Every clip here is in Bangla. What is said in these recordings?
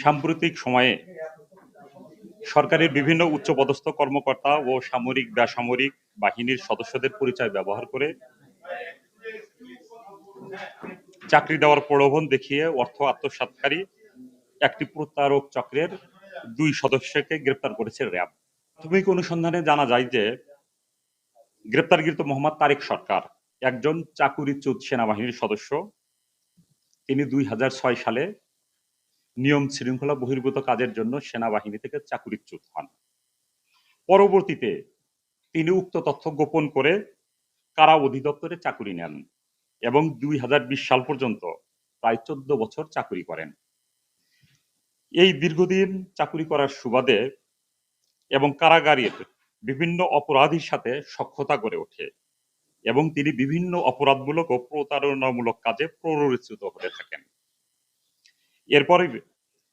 সাম্প্রতিক সময়ে সরকারের বিভিন্ন উচ্চপদস্থ কর্মকর্তা ও সামরিক বেসামরিক বাহিনীর সদস্যদের পরিচয় ব্যবহার করে চাকরি দেওয়ার প্রলোভন দেখিয়ে অর্থ আত্মসাৎকারী একটি প্রতারক চক্রের 2 সদস্যকে গ্রেপ্তার করেছে র্যাব। প্রাথমিক অনুসন্ধানে জানা যায় যে গ্রেপ্তারকৃত মোহাম্মদ তারেক সরকার একজন চাকুরিচ্যুত সেনাবাহিনীর সদস্য। তিনি 2006 সালে নিয়ম শৃঙ্খলা বহির্ভূত কাজের জন্য সেনাবাহিনী থেকে চাকুরিচ্যুত হন। পরবর্তীতে তিনি উক্ত তথ্য গোপন করে কারা অধিদপ্তরে চাকুরি নেন এবং 2020 সাল পর্যন্ত প্রায় 14 বছর চাকুরি করেন। এই দীর্ঘদিন চাকুরি করার সুবাদে এবং কারাগারের বিভিন্ন অপরাধীর সাথে সখ্যতা গড়ে ওঠে এবং তিনি বিভিন্ন অপরাধমূলক ও প্রতারণামূলক কাজে প্ররোচিত হতে থাকেন। এরপরে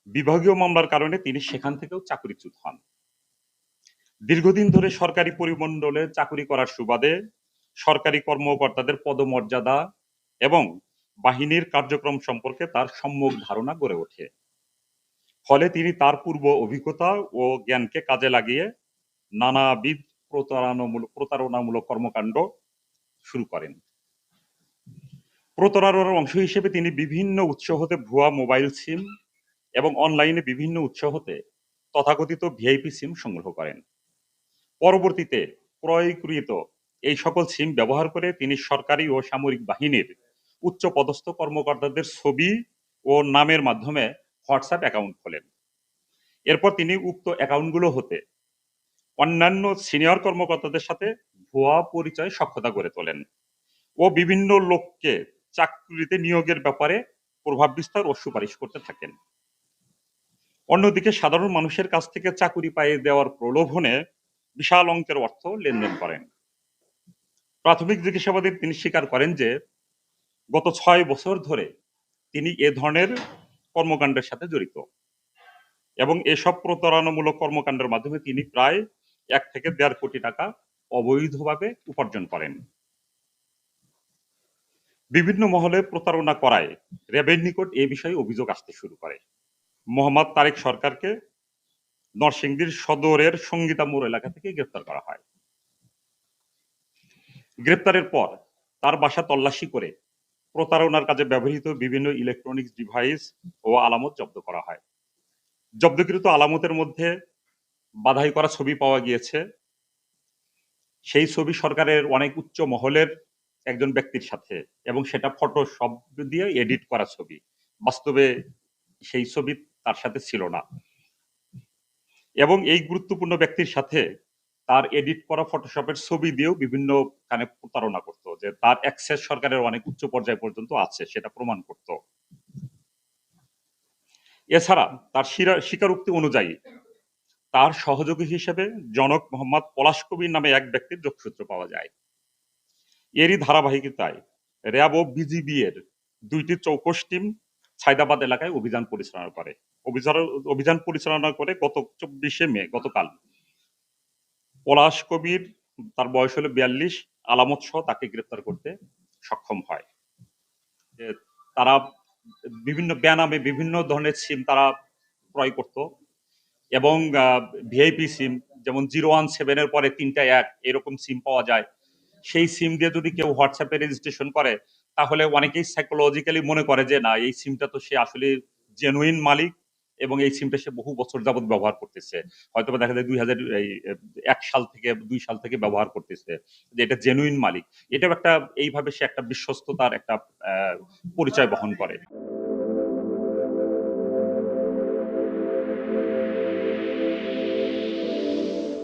বিভাগীয় মামলার কারণে তিনি সেখান থেকেও চাকুরিচ্যুত হন। দীর্ঘদিন ধরে সরকারি পরিমণ্ডলে চাকুরি করার সুবাদে সরকারি কর্মকর্তাদের পদমর্যাদা এবং বাহিনীর কার্যক্রম সম্পর্কে তার সম্যক ধারণা গড়ে ওঠে। ফলে তিনি তার পূর্ব অভিজ্ঞতা ও জ্ঞানকে কাজে লাগিয়ে নানাবিধ প্রতারণামূলক কর্মকাণ্ড শুরু করেন। প্রতারণার অংশ হিসেবে তিনি বিভিন্ন উৎস হতে ভুয়া মোবাইল সিম এবং অনলাইনে বিভিন্ন উৎস হতে তথাকথিত ভিআইপি সিম সংগ্রহ করেন। পরবর্তীতে ক্রয়কৃত এই সকল সিম ব্যবহার করে তিনি সরকারি ও সামরিক বাহিনীর উচ্চ পদস্থ কর্মকর্তাদের ছবি ও নামের মাধ্যমে হোয়াটসঅ্যাপ অ্যাকাউন্ট খোলেন। এরপর তিনি উক্ত অ্যাকাউন্টগুলো হতে অন্যান্য সিনিয়র কর্মকর্তাদের সাথে ভুয়া পরিচয় সখ্যতা গড়ে তোলেন ও বিভিন্ন লোককে চাকরিতে নিয়োগের ব্যাপারে প্রভাব বিস্তার ও সুপারিশ করতে থাকেন। অন্যদিকে সাধারণ মানুষের কাছ থেকে চাকুরি পাইয়ে দেওয়ার প্রলোভনে বিশাল অঙ্কের অর্থ লেনদেন করেন। প্রাথমিক জিজ্ঞাসাবাদে তিনি স্বীকার করেন যে গত 6 বছর ধরে তিনি এ ধরনের কর্মকাণ্ডের সাথে জড়িত এবং এসব প্রতারণামূলক কর্মকাণ্ডের মাধ্যমে তিনি প্রায় 1 থেকে 1.5 কোটি টাকা অবৈধভাবে উপার্জন করেন। বিভিন্ন মহলে প্রতারণা করায় র্যাবের নিকট এ বিষয়ে অভিযোগ আসতে শুরু করে। মোহাম্মদ তারেক সরকারকে নরসিংদীর সদরের সঙ্গীতা মোড় এলাকা থেকে গ্রেপ্তার করা হয়। গ্রেপ্তারের পর তার বাসা তল্লাশি করে প্রতারণার কাজে ব্যবহৃত বিভিন্ন ইলেকট্রনিক্স ডিভাইস ও আলামত জব্দ করা হয়। জব্দকৃত আলামতের মধ্যে বাধাই করা ছবি পাওয়া গিয়েছে। সেই ছবি সরকারের অনেক উচ্চ মহলের একজন ব্যক্তির সাথে এবং সেটা ফটোশপ দিয়ে এডিট করা ছবি। বাস্তবে সেই ছবি তার সাথে ছিল না এবং এই গুরুত্বপূর্ণ ব্যক্তির সাথে তার এডিট করা ফটোশপের ছবি দিয়েও বিভিন্ন কানে প্রতারণা করতো যে তার অ্যাক্সেস সরকারের অনেক উচ্চ পর্যায় পর্যন্ত আছে সেটা প্রমাণ করত। এছাড়া তার স্বীকারোক্তি অনুযায়ী তার সহযোগী হিসেবে জনক মোহাম্মদ পলাশ কবির নামে এক ব্যক্তির যোগসূত্র পাওয়া যায়। এরই ধারাবাহিকতায় র্যাব ও বিজিবি এর 2টি চৌকস টিম ছাইদাবাদ এলাকায় অভিযান পরিচালনা করে। অভিযান পরিচালনা করে গত 24শে মে গতকাল পলাশ কবির, তার বয়স হলো 42, আলামত সহ তাকে গ্রেপ্তার করতে সক্ষম হয়। তারা বিভিন্ন বেনামে বিভিন্ন ধরনের সিম তারা ক্রয় করত এবং ভিআইপি সিম যেমন 017 এর পরে 3টা 1 এরকম সিম পাওয়া যায়। সেই সিম দিয়ে যদি কেউ হোয়াটসঅ্যাপে রেজিস্ট্রেশন করে তাহলে অনেকেই সাইকোলজিক্যালি মনে করে যে না এই সিমটা তো সে আসলে জেনুইন মালিক এবং এই সিমটা সে বহু বছর যাবত ব্যবহার করতেছে। হয়তো দেখা যায় 2001 সাল থেকে 2 সাল থেকে ব্যবহার করতেছে, যে এটা জেনুইন মালিক। এটাও একটা এইভাবে সে একটা বিশ্বস্ততার একটা পরিচয় বহন করে।